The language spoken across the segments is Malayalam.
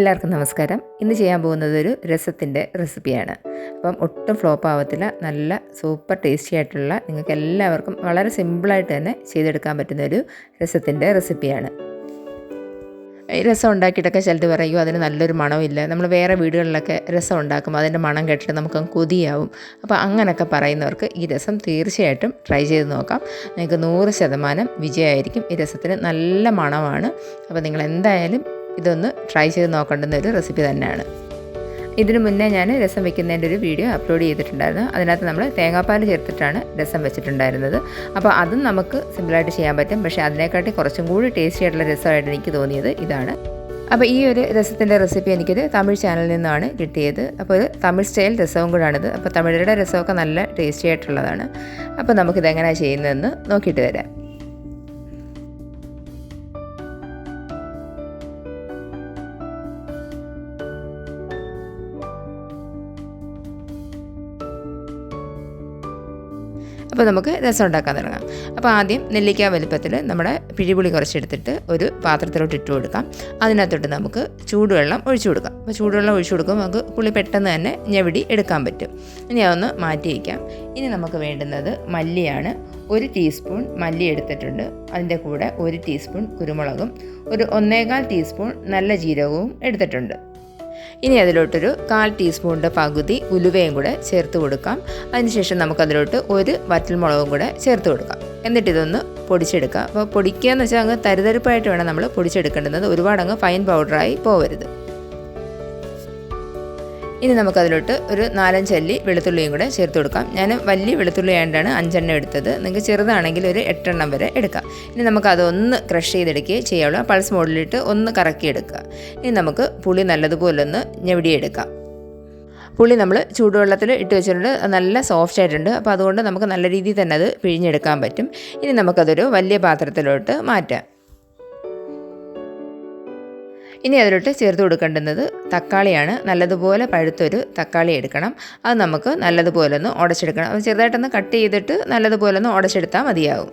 എല്ലാവർക്കും നമസ്കാരം. ഇന്ന് ചെയ്യാൻ പോകുന്നത് ഒരു രസത്തിൻ്റെ റെസിപ്പിയാണ്. അപ്പം ഒട്ടും ഫ്ലോപ്പ് ആവത്തില്ല. നല്ല സൂപ്പർ ടേസ്റ്റി ആയിട്ടുള്ള നിങ്ങൾക്ക് എല്ലാവർക്കും വളരെ സിമ്പിളായിട്ട് തന്നെ ചെയ്തെടുക്കാൻ പറ്റുന്ന ഒരു രസത്തിൻ്റെ റെസിപ്പിയാണ്. ഈ രസം ഉണ്ടാക്കിയിട്ടൊക്കെ ചിലത് പറയും അതിന് നല്ലൊരു മണമില്ല, നമ്മൾ വേറെ വീടുകളിലൊക്കെ രസം ഉണ്ടാക്കും അതിൻ്റെ മണം കേട്ടിട്ട് നമുക്ക് കൊതിയാവും. അപ്പോൾ അങ്ങനെയൊക്കെ പറയുന്നവർക്ക് ഈ രസം തീർച്ചയായിട്ടും ട്രൈ ചെയ്ത് നോക്കാം. നിങ്ങൾക്ക് 100% വിജയമായിരിക്കും. ഈ രസത്തിന് നല്ല മണമാണ്. അപ്പോൾ നിങ്ങൾ എന്തായാലും ഇതൊന്ന് ട്രൈ ചെയ്ത് നോക്കേണ്ടുന്ന ഒരു റെസിപ്പി തന്നെയാണ്. ഇതിനു മുന്നേ ഞാൻ രസം വെക്കുന്നതിൻ്റെ ഒരു വീഡിയോ അപ്ലോഡ് ചെയ്തിട്ടുണ്ടായിരുന്നു. അതിനകത്ത് നമ്മൾ തേങ്ങാപ്പാൽ ചേർത്തിട്ടാണ് രസം വെച്ചിട്ടുണ്ടായിരുന്നത്. അപ്പോൾ അതും നമുക്ക് സിമ്പിളായിട്ട് ചെയ്യാൻ പറ്റും. പക്ഷേ അതിനെക്കാട്ടി കുറച്ചും കൂടി ടേസ്റ്റി ആയിട്ടുള്ള രസമായിട്ട് എനിക്ക് തോന്നിയത് ഇതാണ്. അപ്പോൾ ഈ ഒരു രസത്തിൻ്റെ റെസിപ്പി എനിക്കൊരു തമിഴ് ചാനലിൽ നിന്നാണ് കിട്ടിയത്. അപ്പോൾ ഒരു തമിഴ് സ്റ്റൈൽ രസവും കൂടാണിത്. അപ്പോൾ തമിഴരുടെ രസമൊക്കെ നല്ല ടേസ്റ്റി ആയിട്ടുള്ളതാണ്. അപ്പോൾ നമുക്കിതെങ്ങനെയാണ് ചെയ്യുന്നതെന്ന് നോക്കിയിട്ട് വരാം. അപ്പോൾ നമുക്ക് രസം ഉണ്ടാക്കാൻ തുടങ്ങാം. അപ്പോൾ ആദ്യം നെല്ലിക്ക വലുപ്പത്തിൽ നമ്മുടെ പിഴിപുളി കുറച്ചെടുത്തിട്ട് ഒരു പാത്രത്തിലോട്ട് ഇട്ട് കൊടുക്കാം. അതിനകത്തോട്ട് നമുക്ക് ചൂടുവെള്ളം ഒഴിച്ചു കൊടുക്കാം. അപ്പോൾ ചൂടുവെള്ളം ഒഴിച്ചു കൊടുക്കുമ്പോൾ നമുക്ക് പുളി പെട്ടെന്ന് തന്നെ ഞെവിടി എടുക്കാൻ പറ്റും. ഇനി അതൊന്ന് മാറ്റി വയ്ക്കാം. ഇനി നമുക്ക് വേണ്ടുന്നത് മല്ലിയാണ്. 1 ടീസ്പൂൺ മല്ലി എടുത്തിട്ടുണ്ട്. അതിൻ്റെ കൂടെ 1 ടീസ്പൂൺ കുരുമുളകും ഒരു 1.25 ടീസ്പൂൺ നല്ല ജീരകവും എടുത്തിട്ടുണ്ട്. ഇനി അതിലോട്ടൊരു 1/4 ടീസ്പൂണിൻ്റെ പകുതി ഉലുവയും കൂടെ ചേർത്ത് കൊടുക്കാം. അതിനുശേഷം നമുക്കതിലോട്ട് 1 വറ്റൽമുളകും കൂടെ ചേർത്ത് കൊടുക്കാം. എന്നിട്ടിതൊന്ന് പൊടിച്ചെടുക്കുക. അപ്പോൾ പൊടിക്കുക എന്ന് വെച്ചാൽ അങ്ങ് തരിതരിപ്പായിട്ട് വേണം നമ്മൾ പൊടിച്ചെടുക്കേണ്ടത്. ഒരുപാടങ്ങ് ഫൈൻ പൗഡറായി പോകരുത്. ഇനി നമുക്കതിലോട്ട് ഒരു 4-5 അല്ലി വെളുത്തുള്ളിയും കൂടെ ചേർത്ത് കൊടുക്കാം. ഞാൻ വലിയ വെളുത്തുള്ളി ആയതുകൊണ്ടാണ് 5 എണ്ണം എടുത്തത്. നിങ്ങൾക്ക് ചെറുതാണെങ്കിൽ ഒരു 8 എണ്ണം വരെ എടുക്കാം. ഇനി നമുക്കതൊന്ന് ക്രഷ് ചെയ്തെടുക്കുകയും ചെയ്യാവുള്ളൂ. പൾസ് മോഡിലിട്ട് ഒന്ന് കറക്കിയെടുക്കുക. ഇനി നമുക്ക് പുളി നല്ലതുപോലെ ഒന്ന് ഞെവിടിയെടുക്കാം. പുളി നമ്മൾ ചൂടുവെള്ളത്തിൽ ഇട്ട് വെച്ചിട്ടുണ്ട്. നല്ല സോഫ്റ്റ് ആയിട്ടുണ്ട്. അപ്പോൾ അതുകൊണ്ട് നമുക്ക് നല്ല രീതിയിൽ തന്നെ അത് പിഴിഞ്ഞെടുക്കാൻ പറ്റും. ഇനി നമുക്കതൊരു വലിയ പാത്രത്തിലോട്ട് മാറ്റാം. ഇനി അതിലോട്ട് ചേർത്ത് കൊടുക്കേണ്ടുന്നത് തക്കാളിയാണ്. നല്ലതുപോലെ പഴുത്തൊരു തക്കാളി എടുക്കണം. അത് നമുക്ക് നല്ലതുപോലെ ഒന്ന് ഉടച്ചെടുക്കണം. അത് ചെറുതായിട്ടൊന്ന് കട്ട് ചെയ്തിട്ട് നല്ലതുപോലെ ഒന്ന് ഉടച്ചെടുത്താൽ മതിയാവും.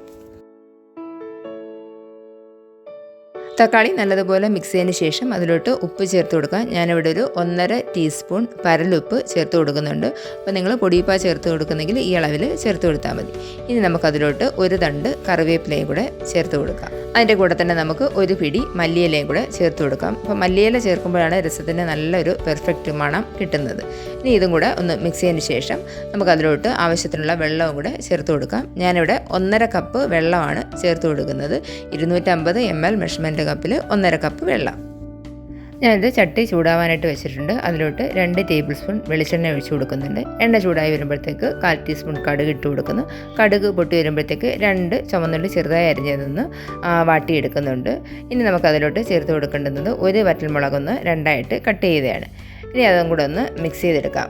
തക്കാളി നല്ലതുപോലെ മിക്സ് ചെയ്തതിന് ശേഷം അതിലോട്ട് ഉപ്പ് ചേർത്ത് കൊടുക്കാം. ഞാനിവിടെ ഒരു 1.5 ടീസ്പൂൺ പരലുപ്പ് ചേർത്ത് കൊടുക്കുന്നുണ്ട്. അപ്പോൾ നിങ്ങൾ പൊടിയുപ്പ ചേർത്ത് കൊടുക്കുന്നെങ്കിൽ ഈ അളവിൽ ചേർത്ത് കൊടുത്താൽ മതി. ഇനി നമുക്കതിലോട്ട് ഒരു തണ്ട് കറിവേപ്പിലയും കൂടെ ചേർത്ത് കൊടുക്കാം. അതിൻ്റെ കൂടെ തന്നെ നമുക്ക് ഒരു പിടി മല്ലിയിലയും കൂടെ ചേർത്ത് കൊടുക്കാം. അപ്പോൾ മല്ലിയില ചേർക്കുമ്പോഴാണ് രസത്തിന് നല്ലൊരു പെർഫെക്റ്റ് മണം കിട്ടുന്നത്. ഇനി ഇതും കൂടെ ഒന്ന് മിക്സ് ചെയ്തതിന് ശേഷം നമുക്കതിലോട്ട് ആവശ്യത്തിനുള്ള വെള്ളവും കൂടെ ചേർത്ത് കൊടുക്കാം. ഞാനിവിടെ 1.5 കപ്പ് വെള്ളമാണ് ചേർത്ത് കൊടുക്കുന്നത്. 250 ml മെഷർമെൻറ്റ് കപ്പിൽ 1.5 കപ്പ് വെള്ളം. ഞാനിത് ചട്ടി ചൂടാവാനായിട്ട് വെച്ചിട്ടുണ്ട്. അതിലോട്ട് 2 ടേബിൾ സ്പൂൺ വെളിച്ചെണ്ണ ഒഴിച്ചു കൊടുക്കുന്നുണ്ട്. എണ്ണ ചൂടായി വരുമ്പോഴത്തേക്ക് 1/4 ടീസ്പൂൺ കടുക് ഇട്ട് കൊടുക്കുന്നു. കടുക് പൊട്ടി വരുമ്പോഴത്തേക്ക് 2 ചുവന്നുള്ളി ചെറുതായി അരിഞ്ഞതൊന്ന് വാട്ടിയെടുക്കുന്നുണ്ട്. ഇനി നമുക്കതിലോട്ട് ചേർത്ത് കൊടുക്കേണ്ടുന്നത് 1 വറ്റൽമുളകൊന്ന് 2ആയിട്ട് കട്ട് ചെയ്തതാണ്. ഇനി അതും കൂടെ ഒന്ന് മിക്സ് ചെയ്തെടുക്കാം.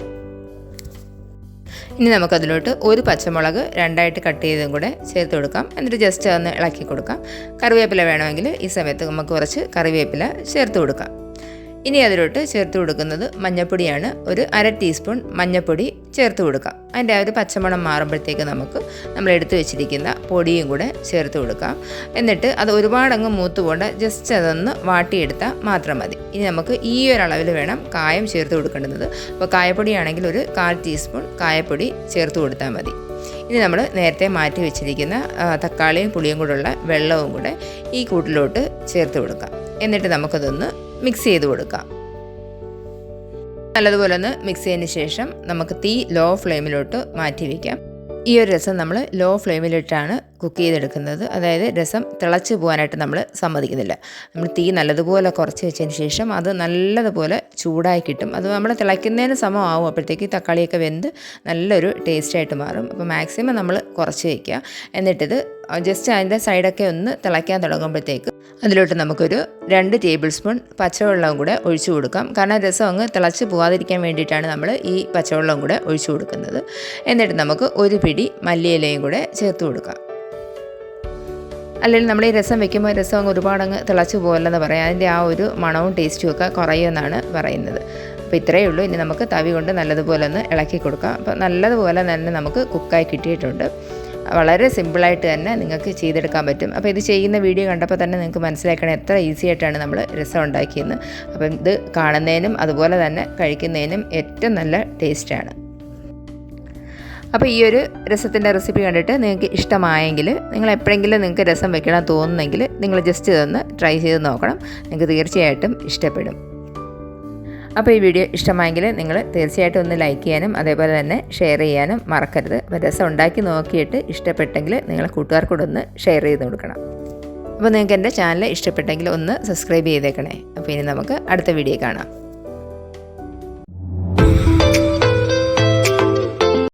ഇനി നമുക്കതിലോട്ട് 1 പച്ചമുളക് 2ആയിട്ട് കട്ട് ചെയ്തതും കൂടെ ചേർത്ത് കൊടുക്കാം. എന്നിട്ട് ജസ്റ്റ് ഒന്ന് ഇളക്കി കൊടുക്കാം. കറിവേപ്പില വേണമെങ്കിൽ ഈ സമയത്ത് നമുക്ക് കുറച്ച് കറിവേപ്പില ചേർത്ത് കൊടുക്കാം. ഇനി അതിലോട്ട് ചേർത്ത് കൊടുക്കുന്നത് മഞ്ഞൾപ്പൊടിയാണ്. ഒരു 1/2 ടീസ്പൂൺ മഞ്ഞൾപ്പൊടി ചേർത്ത് കൊടുക്കാം. അതിൻ്റെ ആ ഒരു പച്ചമണം മാറുമ്പോഴത്തേക്ക് നമുക്ക് നമ്മൾ എടുത്തു വെച്ചിരിക്കുന്ന പൊടിയും കൂടെ ചേർത്ത് കൊടുക്കാം. എന്നിട്ട് അത് ഒരുപാടങ്ങ് മൂത്ത് പോകേണ്ട, ജസ്റ്റ് അതൊന്ന് വാട്ടിയെടുത്താൽ മാത്രം മതി. ഇനി നമുക്ക് ഈ ഒരു അളവിൽ വേണം കായം ചേർത്ത് കൊടുക്കേണ്ടത്. അപ്പോൾ കായപ്പൊടിയാണെങ്കിൽ ഒരു 1/4 ടീസ്പൂൺ കായപ്പൊടി ചേർത്ത് കൊടുത്താൽ മതി. ഇനി നമ്മൾ നേരത്തെ മാറ്റി വെച്ചിരിക്കുന്ന തക്കാളിയും പുളിയും കൂടെയുള്ള വെള്ളവും കൂടെ ഈ കൂട്ടിലോട്ട് ചേർത്ത് കൊടുക്കാം. എന്നിട്ട് നമുക്കതൊന്ന് മിക്സ് ചെയ്ത് കൊടുക്കാം. നല്ലതുപോലെ ഒന്ന് മിക്സ് ചെയ്തതിന് ശേഷം നമുക്ക് തീ ലോ ഫ്ലെയിമിലോട്ട് മാറ്റി വയ്ക്കാം. ഈ ഒരു രസം നമ്മൾ ലോ ഫ്ലെയിമിലിട്ടാണ് കുക്ക് ചെയ്തെടുക്കുന്നത്. അതായത് രസം തിളച്ച് പോകാനായിട്ട് നമ്മൾ സമ്മതിക്കുന്നില്ല. നമ്മൾ തീ നല്ലതുപോലെ കുറച്ച് വെച്ചതിന് ശേഷം അത് നല്ലതുപോലെ ചൂടായി കിട്ടും. അത് നമ്മൾ തിളയ്ക്കുന്നതിന് സമമാവും. അപ്പോഴത്തേക്ക് തക്കാളിയൊക്കെ വെന്ത് നല്ലൊരു ടേസ്റ്റായിട്ട് മാറും. അപ്പോൾ മാക്സിമം നമ്മൾ കുറച്ച് വയ്ക്കുക. എന്നിട്ടിത് ജസ്റ്റ് അതിൻ്റെ സൈഡൊക്കെ ഒന്ന് തിളയ്ക്കാൻ തുടങ്ങുമ്പോഴത്തേക്ക് അതിലോട്ട് നമുക്കൊരു 2 ടേബിൾ സ്പൂൺ പച്ചവെള്ളവും കൂടെ ഒഴിച്ചു കൊടുക്കാം. കാരണം രസം അങ്ങ് തിളച്ച് പോകാതിരിക്കാൻ വേണ്ടിയിട്ടാണ് നമ്മൾ ഈ പച്ചവെള്ളം കൂടെ ഒഴിച്ചു കൊടുക്കുന്നത്. എന്നിട്ട് നമുക്ക് ഒരു പിടി മല്ലിയിലയും കൂടെ ചേർത്ത് കൊടുക്കാം. അല്ലെങ്കിൽ നമ്മൾ ഈ രസം വെക്കുമ്പോൾ രസം അങ്ങ് ഒരുപാടങ്ങ് തിളച്ച് പോകല്ലെന്ന് പറയാം. അതിൻ്റെ ആ ഒരു മണവും ടേസ്റ്റും ഒക്കെ കുറയുമെന്നാണ് പറയുന്നത്. അപ്പോൾ ഇത്രയേ ഉള്ളൂ. ഇനി നമുക്ക് തവി കൊണ്ട് നല്ലതുപോലെ ഒന്ന് ഇളക്കി കൊടുക്കാം. അപ്പോൾ നല്ലതുപോലെ തന്നെ നമുക്ക് കുക്കായി കിട്ടിയിട്ടുണ്ട്. വളരെ സിമ്പിളായിട്ട് തന്നെ നിങ്ങൾക്ക് ചെയ്തെടുക്കാൻ പറ്റും. അപ്പോൾ ഇത് ചെയ്യുന്ന വീഡിയോ കണ്ടപ്പോൾ തന്നെ നിങ്ങൾക്ക് മനസ്സിലാക്കണം എത്ര ഈസി ആയിട്ടാണ് നമ്മൾ രസം ഉണ്ടാക്കിയെന്ന്. അപ്പം ഇത് കാണുന്നതിനും അതുപോലെ തന്നെ കഴിക്കുന്നതിനും ഏറ്റവും നല്ല ടേസ്റ്റാണ്. അപ്പോൾ ഈ ഒരു രസത്തിൻ്റെ റെസിപ്പി കണ്ടിട്ട് നിങ്ങൾക്ക് ഇഷ്ടമായെങ്കിൽ, നിങ്ങൾ എപ്പോഴെങ്കിലും നിങ്ങൾക്ക് രസം വെക്കണം തോന്നുന്നെങ്കിൽ നിങ്ങൾ ജസ്റ്റ് ഇതൊന്ന് ട്രൈ ചെയ്ത് നോക്കണം. നിങ്ങൾക്ക് തീർച്ചയായിട്ടും ഇഷ്ടപ്പെടും. അപ്പോൾ ഈ വീഡിയോ ഇഷ്ടമായെങ്കിൽ നിങ്ങൾ തീർച്ചയായിട്ടും ഒന്ന് ലൈക്ക് ചെയ്യാനും അതേപോലെ തന്നെ ഷെയർ ചെയ്യാനും മറക്കരുത്. അപ്പോൾ രസം ഉണ്ടാക്കി നോക്കിയിട്ട് ഇഷ്ടപ്പെട്ടെങ്കിൽ നിങ്ങൾ കൂട്ടുകാർക്കൂടെ ഒന്ന് ഷെയർ ചെയ്ത് കൊടുക്കണം. അപ്പോൾ നിങ്ങൾക്ക് എൻ്റെ ചാനൽ ഇഷ്ടപ്പെട്ടെങ്കിൽ ഒന്ന് സബ്സ്ക്രൈബ് ചെയ്തേക്കണേ. അപ്പോൾ ഇനി നമുക്ക് അടുത്ത വീഡിയോ കാണാം.